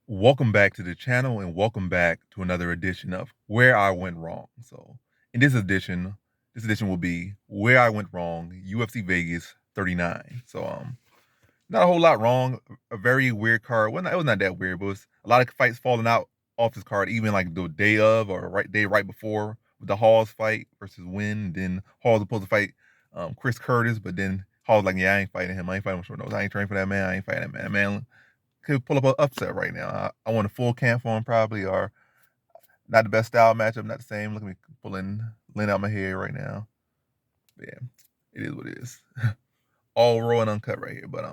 Welcome back to the channel and welcome back to another edition of Where I Went Wrong. So, in this edition will be Where I Went Wrong, UFC Vegas 39. So, not a whole lot wrong. A very weird card. Well, it was not that weird, but it was a lot of fights falling out off this card, even like the day of or day right before with the Halls fight versus Win. Then Hall was supposed to fight Chris Curtis, but then Hall's like, yeah, I ain't fighting him. I ain't fighting him short nose. I ain't training for that man. I ain't fighting that man. Man could pull up an upset right now. I want a full camp for him probably, or not the best style matchup, not the same. Look at me pulling Lynn out my head right now. But yeah, it is what it is. All raw and uncut right here. But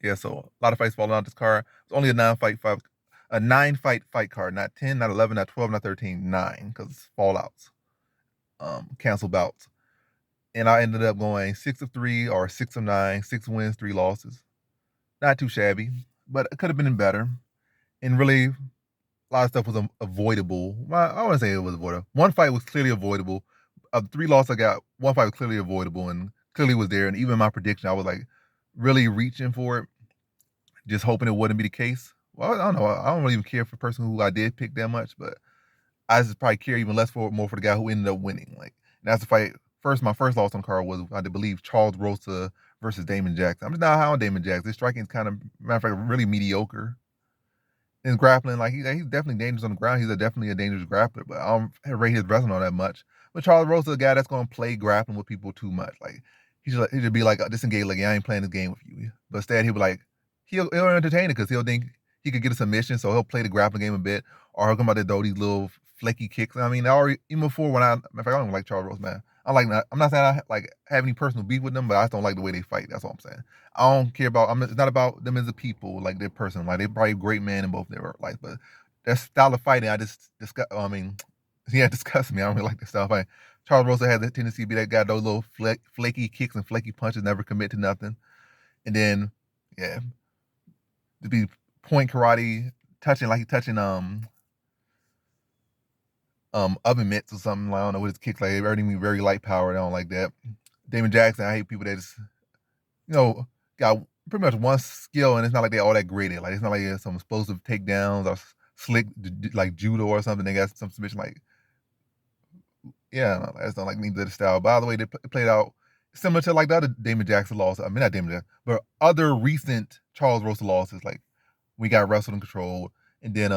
yeah, so a lot of fights falling out this card. It's only a 9 fight card, not 10, not 11, not 12, not 13, 9, because fallouts, cancel bouts. And I ended up going 6 of 3 or 6 of 9, 6 wins, 3 losses. Not too shabby, but it could have been better. And really, a lot of stuff was avoidable. Well, I wouldn't say it was avoidable. One fight was clearly avoidable. Of the 3 losses I got, one fight was clearly avoidable and clearly was there. And even my prediction, I was like really reaching for it, just hoping it wouldn't be the case. Well, I don't know. I don't really even care for the person who I did pick that much, but I just probably care even less for more for the guy who ended up winning. Like, and that's the fight. My first loss on card was, I believe, Charles Rosa versus Damon Jackson. I'm just not high on Damon Jackson. His striking is kind of, matter of fact, really mediocre. His grappling, like he's definitely dangerous on the ground. He's definitely a dangerous grappler, but I don't rate his wrestling all that much. But Charles Rose is a guy that's going to play grappling with people too much. Like he should be like disengaged, like, yeah, I ain't playing this game with you. But instead he'll be like he'll entertain it because he'll think he could get a submission, so he'll play the grappling game a bit, or he'll come out there throw these little flaky kicks. I mean, I already even before when in fact, I don't like Charles Rose, man. I'm not saying I like have any personal beef with them, but I just don't like the way they fight. That's all I'm saying. I don't care about. It's not about them as a people, like their person. Like they're probably great men in both their life, but their style of fighting, I just disgust. I mean, yeah, disgusts me. I don't really like the style of fighting. Charles Rosa has a tendency to be that guy, those little flaky kicks and flaky punches, never commit to nothing. And then, yeah, to be point karate, touching like he touching oven mitts or something. I don't know what his kicks like. Everything be very light powered. I don't like that. Damon Jackson, I hate people that just got pretty much one skill, and it's not like they're all that graded. Like it's not like there's some explosive takedowns or slick like judo or something. They got some submission like, yeah, no, that's not like neither the style. By the way, they played out similar to like the other Damon Jackson losses. I mean, not Damon Jackson, but other recent Charles Rosa losses. Like we got wrestled and controlled, and then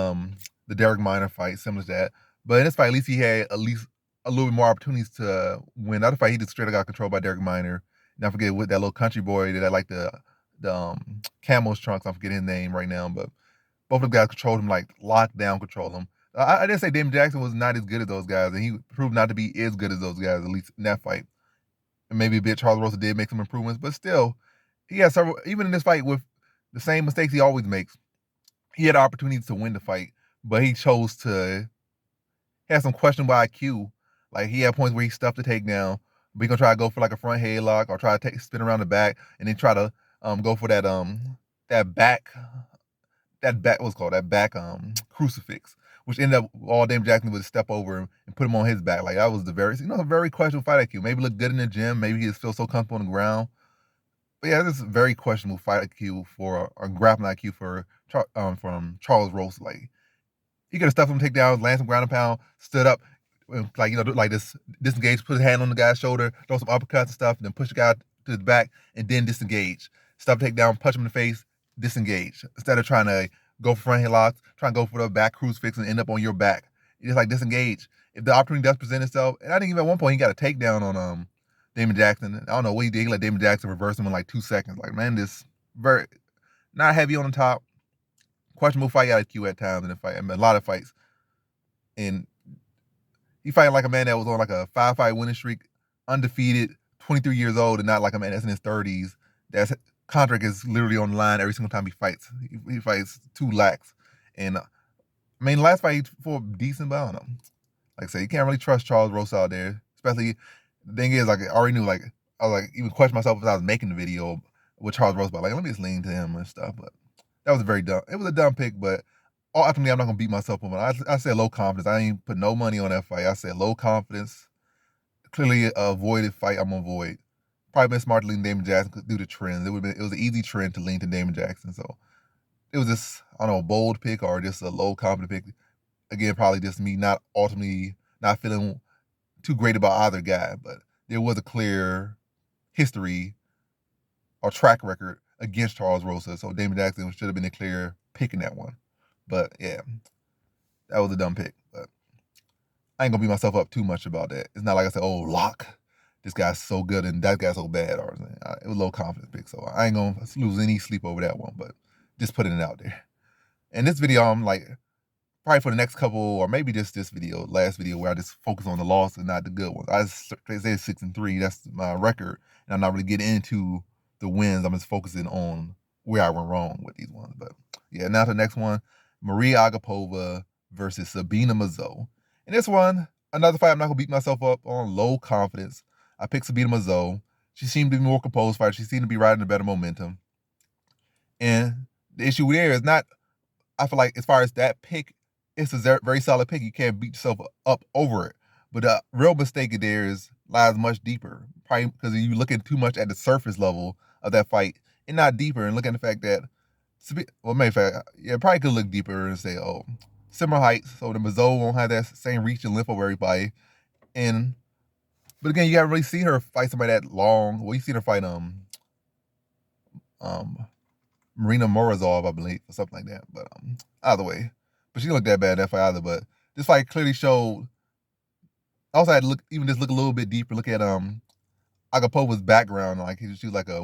the Derek Minor fight, similar to that. But in this fight, at least he had at least a little bit more opportunities to win. The other fight, he just straight up got controlled by Derek Minor. And I forget what that little country boy that I like the Camel's trunks. I forget his name right now, but both of the guys controlled him, like locked down, control him. I didn't say Damon Jackson was not as good as those guys, and he proved not to be as good as those guys, at least in that fight. And maybe a bit Charles Rosa did make some improvements, but still, he had several. Even in this fight, with the same mistakes he always makes, he had opportunities to win the fight, but he chose to have some questionable IQ. Like he had points where he stuffed the takedown, but he gonna try to go for like a front headlock or try to spin around the back, and then try to go for that back what's called that back crucifix, which ended up all Dame Jackson would step over him and put him on his back. Like that was the a very questionable fight IQ. Maybe look good in the gym, maybe he just feels so comfortable on the ground. But yeah, this is a very questionable fight IQ for or grappling IQ for from Charles Rose. Like he could have stuffed him, take down, land some ground and pound, stood up, like like this disengage, put his hand on the guy's shoulder, throw some uppercuts and stuff, and then push the guy to the back and then disengage. Stuff take down, punch him in the face, disengage. Instead of trying to go for front headlocks, try and go for the back crucifix and end up on your back. You just like disengage. If the opportunity does present itself, and I think even at one point he got a takedown on Damon Jackson. I don't know what he did. He let Damon Jackson reverse him in like 2 seconds. Like, man, this very not heavy on the top. Questionable fight IQ at times in the fight. I mean, a lot of fights. And he fighting like a man that was on like a 5-fight winning streak, undefeated, 23 years old, and not like a man that's in his 30s. That's contract is literally on the line every single time he fights. He fights too lax. And I mean, last fight he fought decent, but I don't know. Like I said, you can't really trust Charles Rosa out there. Especially the thing is, like I already knew, like I was like even questioning myself as I was making the video with Charles Rosa, like let me just lean to him and stuff. But that was a very dumb. It was a dumb pick, but ultimately I'm not gonna beat myself up. I said low confidence. I ain't put no money on that fight. I said low confidence. Clearly a avoided fight. I'm gonna avoid. Probably been smart to lean Damon Jackson due to trends. It was an easy trend to lean to Damon Jackson. So it was just I don't know, a bold pick or just a low confident pick. Again, probably just me not ultimately not feeling too great about either guy, but there was a clear history or track record against Charles Rosa, so Damon Jackson should have been a clear pick in that one. But yeah, that was a dumb pick. But I ain't gonna beat myself up too much about that. It's not like I said, oh, lock. This guy's so good and that guy's so bad. Or it was a low confidence pick, so I ain't gonna lose any sleep over that one. But just putting it out there. And this video, I'm like, probably for the next couple, or maybe just this video, last video, where I just focus on the loss and not the good ones. I just say 6-3. That's my record, and I'm not really getting into the wins. I'm just focusing on where I went wrong with these ones. But yeah, now to the next one: Maria Agapova versus Sabina Mazo. And this one, another fight I'm not gonna beat myself up on. Low confidence. I picked Sabina Mazo. She seemed to be more composed fighter. She seemed to be riding a better momentum. And the issue there is not, I feel like as far as that pick, it's a very solid pick. You can't beat yourself up over it. But the real mistake there lies much deeper. Probably because you looking too much at the surface level of that fight and not deeper, and look at the fact that, well, matter of fact, yeah, probably could look deeper and say, oh, similar heights, so the Mazo won't have that same reach and lift over everybody. But again, you haven't really seen her fight somebody that long. Well, you seen her fight Marina Morozov, I believe, or something like that. But either way, but she didn't look that bad that fight either. But this fight clearly showed. I also had to look a little bit deeper. Look at Agapova's background. Like she was like a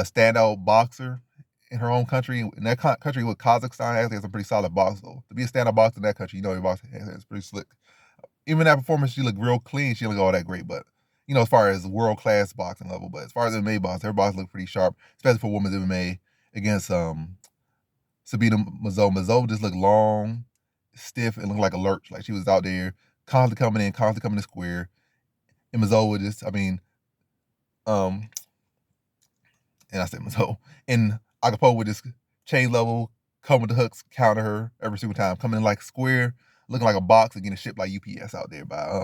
standout boxer in her own country. In that country with Kazakhstan, actually has a pretty solid box though. To be a standout boxer in that country, you know your box is pretty slick. Even that performance, she looked real clean. She didn't look all that great, but as far as world class boxing level. But as far as MMA boxing, her box looked pretty sharp, especially for women's MMA against Sabina Mazo. Mazo just looked long, stiff, and looked like a lurch. Like she was out there constantly coming in square. And Mazo would just, and I said Mazo. And Agapova would just chain level, come with the hooks, counter her every single time, coming in like square, looking like a box and getting shipped like UPS out there by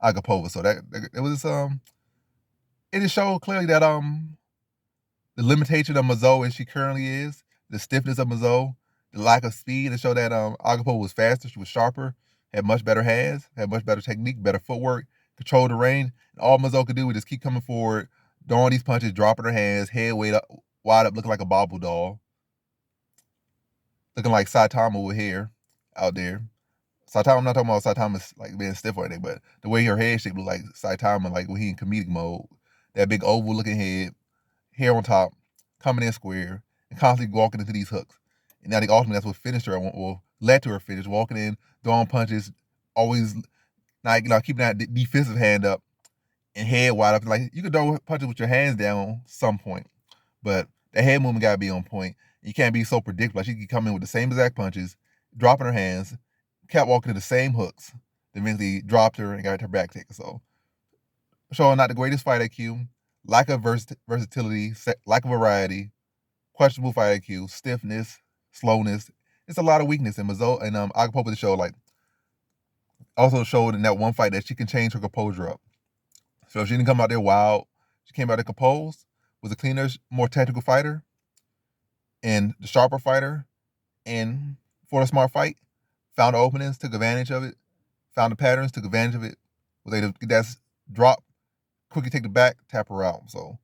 Agapova. So that it was it just showed clearly that the limitation of Mazo as she currently is, the stiffness of Mazo, the lack of speed, it showed that Agapova was faster, she was sharper, had much better hands, had much better technique, better footwork, controlled the range. And all Mazo could do was just keep coming forward, throwing these punches, dropping her hands, head wide up, looking like a bobble doll, looking like Saitama with hair out there. Saitama, I'm not talking about Saitama like being stiff or anything, but the way her head shape looked like Saitama, like when he in comedic mode, that big oval looking head, hair on top, coming in square, and constantly walking into these hooks. And I think ultimately that's what finished her, or led to her finish, walking in, throwing punches, always like keeping that defensive hand up and head wide up. Like you could throw punches with your hands down some point, but the head movement gotta be on point. You can't be so predictable. Like she could come in with the same exact punches, dropping her hands, kept walking to the same hooks, then eventually dropped her and got her back taken. So showing not the greatest fight IQ, lack of versatility, lack of variety, questionable fight IQ, stiffness, slowness. It's a lot of weakness in Mazo and Agapova showed also showed in that one fight that she can change her composure up. So if she didn't come out there wild, she came out there composed, was a cleaner, more technical fighter, and the sharper fighter, and for a smart fight, found the openings, took advantage of it, found the patterns, took advantage of it, was able to get that drop, quickly take the back, tap her out. So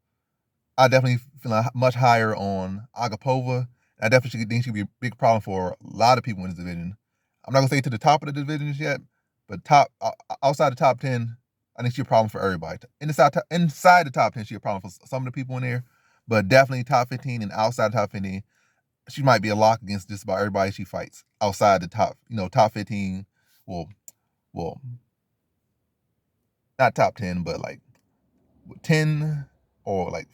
I definitely feel much higher on Agapova. I definitely think she could be a big problem for a lot of people in this division. I'm not gonna say to the top of the divisions yet, but outside the top 10, I think she's a problem for everybody. Inside the top 10, she's a problem for some of the people in there, but definitely top 15 and outside the top 15, she might be a lock against just about everybody she fights outside the top 15. Well, not top 10, but like 10 or like,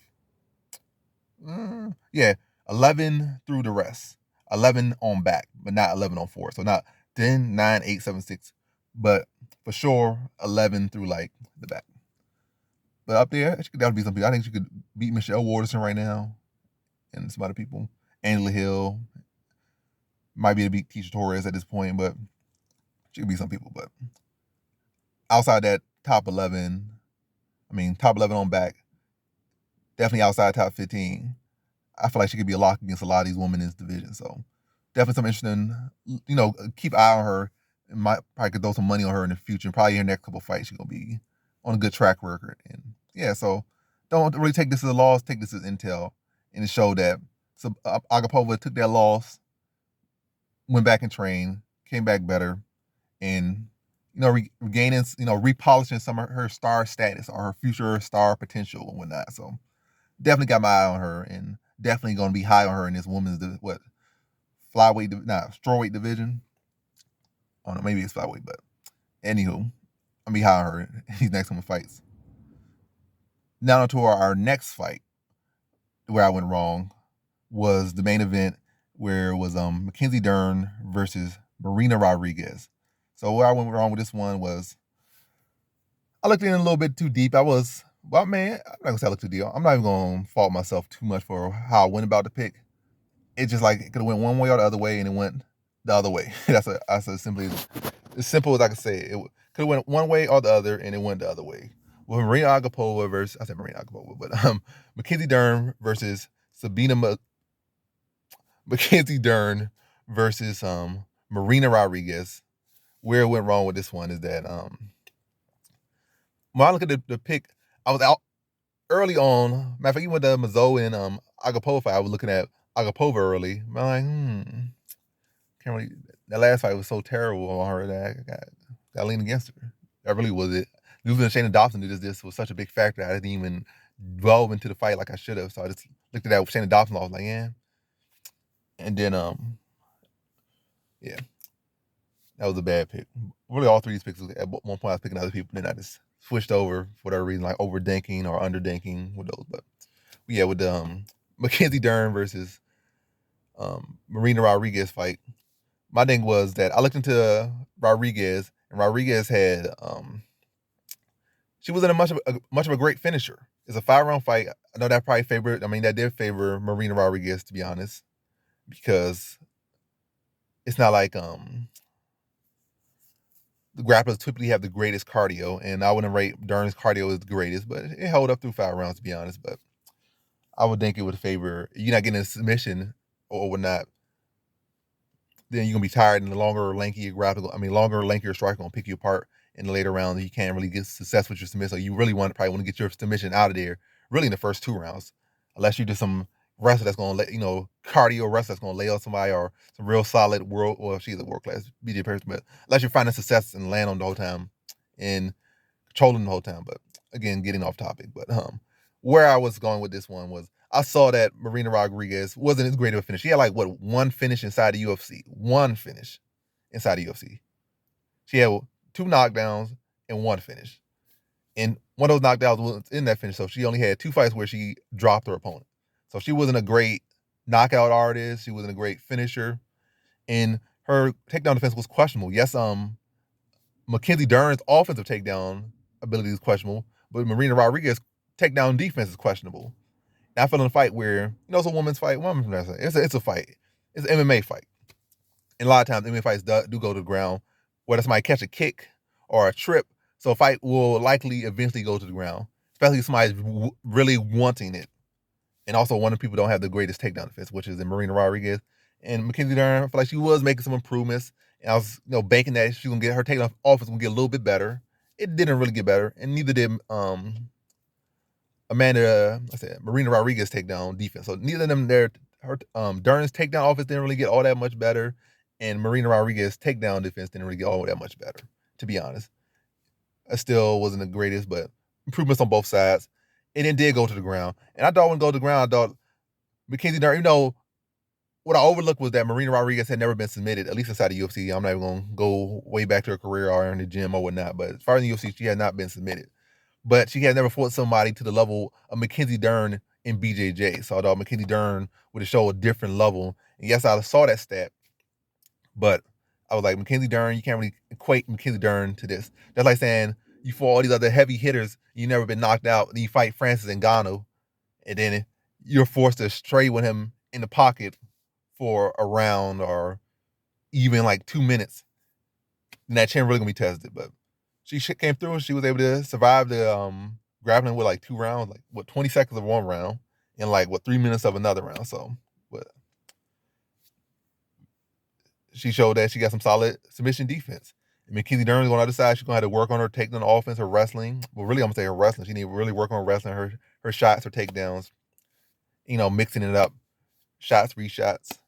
11 through the rest. 11 on back, but not 11 on forward. So not 10, 9, 8, 7, 6, but for sure 11 through like the back. But up there, she could definitely beat some people. I think she could beat Michelle Waterson right now and some other people. Angela Hill might be able to beat Keisha Torres at this point, but she could beat some people. But outside that top 11, top 11 on back, definitely outside top 15. I feel like she could be a lock against a lot of these women in this division. So definitely some interesting, keep an eye on her. And might probably could throw some money on her in the future. And probably in her next couple fights, she's gonna be on a good track record. And yeah, so don't really take this as a loss. Take this as intel, and it showed that so Agapova took that loss, went back and trained, came back better, and regaining, repolishing some of her star status or her future star potential and whatnot. So definitely got my eye on her, and definitely gonna be high on her in this women's flyweight, not strawweight division. I don't know, maybe it's flyweight, but anywho, I'm be high on her in these next couple fights. Now to our next fight, where I went wrong was the main event, where it was Mackenzie Dern versus Marina Rodriguez. So where I went wrong with this one was I looked in a little bit too deep. Well, man, I'm not gonna say I looked too deep. I'm not even gonna fault myself too much for how I went about the pick. It's just like it could have went one way or the other way, and it went the other way. That's as simple as I can say it. It could have went one way or the other, and it went the other way. Well, Marina Agapova versus but Mackenzie Dern versus Mackenzie Dern versus Marina Rodriguez. Where it went wrong with this one is that when I look at the pick, I was out early on. Matter of fact, even with the Mazo and Agapova fight, I was looking at Agapova early. I'm like, can't really. That last fight was so terrible on her that I got lean against her. That really was it. Losing to Shayna Dobson to this was such a big factor. I didn't even delve into the fight like I should have. So I just looked at that with Shayna Dobson. I was like, yeah. And then yeah, that was a bad pick. Really, all three of these picks. At one point, I was picking other people. Then I just switched over for whatever reason, like overdenking or underdenking with those. But yeah, with the Mackenzie Dern versus Marina Rodriguez fight, my thing was that I looked into Rodriguez, and Rodriguez had she wasn't much of a great finisher. It's a 5-round fight. I know that probably favored. I mean, that did favor Marina Rodriguez, to be honest, because it's not like the grapplers typically have the greatest cardio, and I wouldn't rate Dern's cardio as the greatest, but it held up through 5 rounds, to be honest. But I would think it would favor you're not getting a submission or whatnot. Then you're gonna be tired, and the longer, lankier lankier striker gonna pick you apart in the later rounds. You can't really get success with your submission. So you really probably want to get your submission out of there, really in the first 2 rounds, unless you do some wrestler that's gonna cardio wrestler that's gonna lay on somebody, or some real solid she's a world class BJ person, but unless you're finding success and land on the whole time and controlling the whole time. But again, getting off topic. But where I was going with this one was I saw that Marina Rodriguez wasn't as great of a finish. She had like one finish inside the UFC. One finish inside the UFC. She had 2 knockdowns and 1 finish. And one of those knockdowns was in that finish. So she only had 2 fights where she dropped her opponent. So she wasn't a great knockout artist. She wasn't a great finisher. And her takedown defense was questionable. Yes, Mackenzie Dern's offensive takedown ability is questionable, but Marina Rodriguez's takedown defense is questionable. And I feel in a fight where, it's a woman's fight. It's a fight. It's an MMA fight. And a lot of times MMA fights do go to the ground, whether somebody catch a kick or a trip. So a fight will likely eventually go to the ground, especially if somebody's really wanting it. And also one of the people don't have the greatest takedown defense, which is in Marina Rodriguez. And Mackenzie Dern, I feel like she was making some improvements. And I was, banking that she was gonna get her takedown offense gonna get a little bit better. It didn't really get better, and neither did Marina Rodriguez takedown defense. So neither of them Dern's takedown offense didn't really get all that much better, and Marina Rodriguez takedown defense didn't really get all that much better, to be honest. It still wasn't the greatest, but improvements on both sides. And it did go to the ground. And I thought when it go to the ground, I thought Mackenzie Dern, even though what I overlooked was that Marina Rodriguez had never been submitted, at least inside the UFC. I'm not even going to go way back to her career or in the gym or whatnot, but as far as the UFC, she had not been submitted. But she had never fought somebody to the level of Mackenzie Dern in BJJ. So I thought Mackenzie Dern would have showed a different level. And yes, I saw that stat, but I was like, Mackenzie Dern, you can't really equate Mackenzie Dern to this. That's like saying you fought all these other heavy hitters, you never been knocked out, and you fight Francis Ngannou, and then you're forced to stray with him in the pocket for a round or even like 2 minutes. And that chin really gonna be tested. But she came through and she was able to survive the grappling with like 2 rounds, like 20 seconds of one round and 3 minutes of another round. So, but she showed that she got some solid submission defense. I mean, Mackenzie Dern on the other side, she's gonna have to work on her takedown offense, her wrestling. Well, really, I'm gonna say her wrestling. She need to really work on wrestling, her shots, her takedowns. Mixing it up, shots, reshots,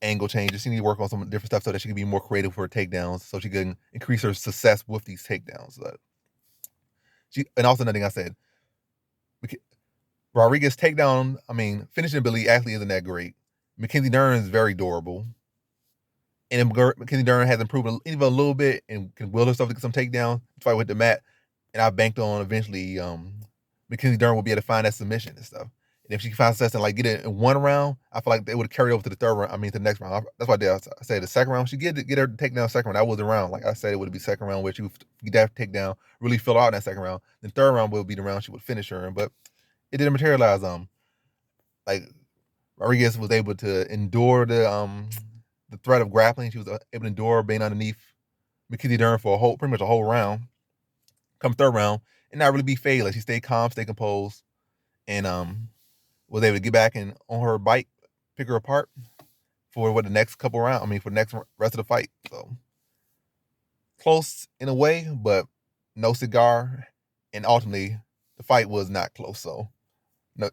angle changes. She need to work on some different stuff so that she can be more creative for her takedowns, so she can increase her success with these takedowns. And also another thing I said, Rodriguez takedown, finishing ability actually isn't that great. Mackenzie Dern is very durable. And Mackenzie Dern has improved even a little bit and can will herself to get some takedowns to fight with the mat. And I banked on eventually Mackenzie Dern will be able to find that submission and stuff. And if she can find success and get it in one round, I feel like they would carry over to the third round. To the next round. That's why I did. I said the second round. She get her takedown second round. That was the round. Like I said, it would be second round where she would get that takedown, really fill out in that second round. Then third round would be the round she would finish her in. But it didn't materialize. Like Rodriguez was able to endure the threat of grappling. She was able to endure being underneath Mackenzie Dern for pretty much a whole round. Come third round, and not really be faded. Like she stayed calm, stayed composed, and was able to get back and on her bike, pick her apart for the next couple rounds. For the next rest of the fight. So close in a way, but no cigar, and ultimately the fight was not close. So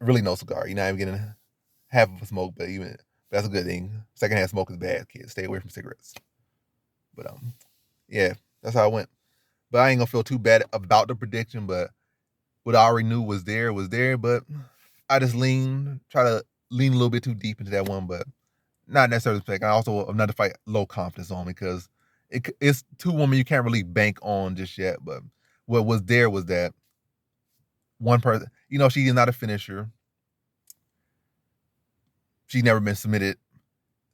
really no cigar. You're not even getting half of a smoke, but that's a good thing. Secondhand smoke is bad, kids. Stay away from cigarettes. But yeah, that's how it went. But I ain't gonna feel too bad about the prediction. But what I already knew was there. But I just try to lean a little bit too deep into that one. But not necessarily expect. I also another fight low confidence on because it's two women you can't really bank on just yet. But what was there was that one person. She is not a finisher. She's never been submitted.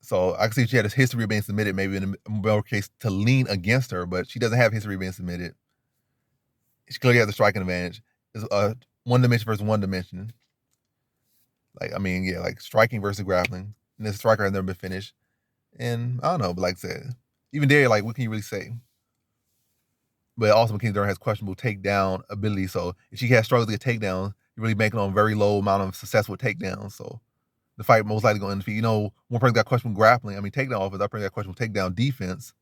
So I can see she had a history of being submitted, maybe in a better case to lean against her, but she doesn't have history of being submitted. She clearly has a striking advantage. It's one dimension versus one dimension. Like striking versus grappling. And this striker has never been finished. And I don't know, but like I said, even there, what can you really say? But also Mackenzie Dern has questionable takedown ability. So if she has struggles to get takedowns, you're really banking on a very low amount of success with takedowns. So the fight most likely going to defeat. One person got questionable grappling. Takedown offense. That person got questionable takedown defense.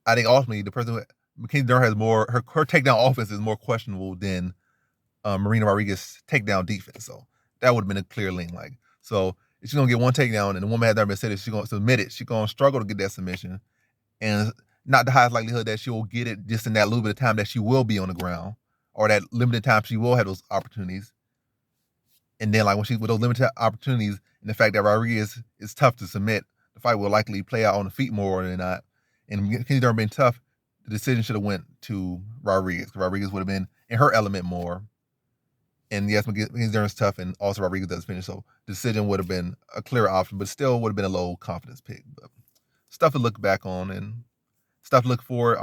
I think ultimately the person Mackenzie Dern has more. Her takedown offense is more questionable than Marina Rodriguez's takedown defense. So that would have been a clear lean. So if she's gonna get one takedown and the woman has never been submitted, she's gonna submit it. She's gonna struggle to get that submission, and not the highest likelihood that she will get it just in that little bit of time that she will be on the ground, or that limited time she will have those opportunities. And then when with those limited opportunities and the fact that Rodriguez is tough to submit, the fight will likely play out on the feet more than not. And Mackenzie Dern being tough, the decision should have went to Rodriguez. Rodriguez would have been in her element more. And yes, Mackenzie Dern's tough, and also Rodriguez does finish. So the decision would have been a clearer option, but still would have been a low confidence pick. But stuff to look back on and stuff to look forward.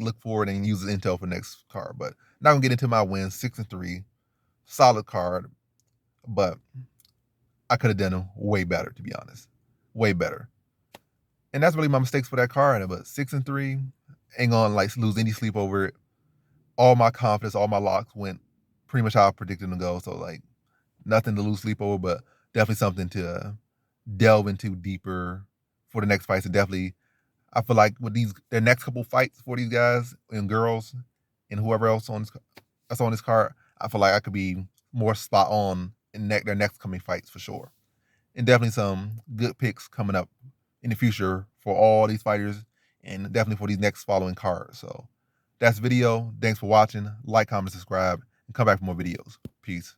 Look forward and use as intel for next card. But not gonna get into my wins. 6-3, solid card. But I could have done them way better, to be honest. Way better. And that's really my mistakes for that card. But 6-3, ain't gonna lose any sleep over it. All my confidence, all my locks went pretty much how I predicted them to go. So nothing to lose sleep over, but definitely something to delve into deeper for the next fights. And definitely, I feel like with their next couple fights for these guys and girls and whoever else that's on this card, I feel like I could be more spot on in their next coming fights for sure. And definitely some good picks coming up in the future for all these fighters and definitely for these next following cards. So that's the video. Thanks for watching. Like, comment, subscribe, and come back for more videos. Peace.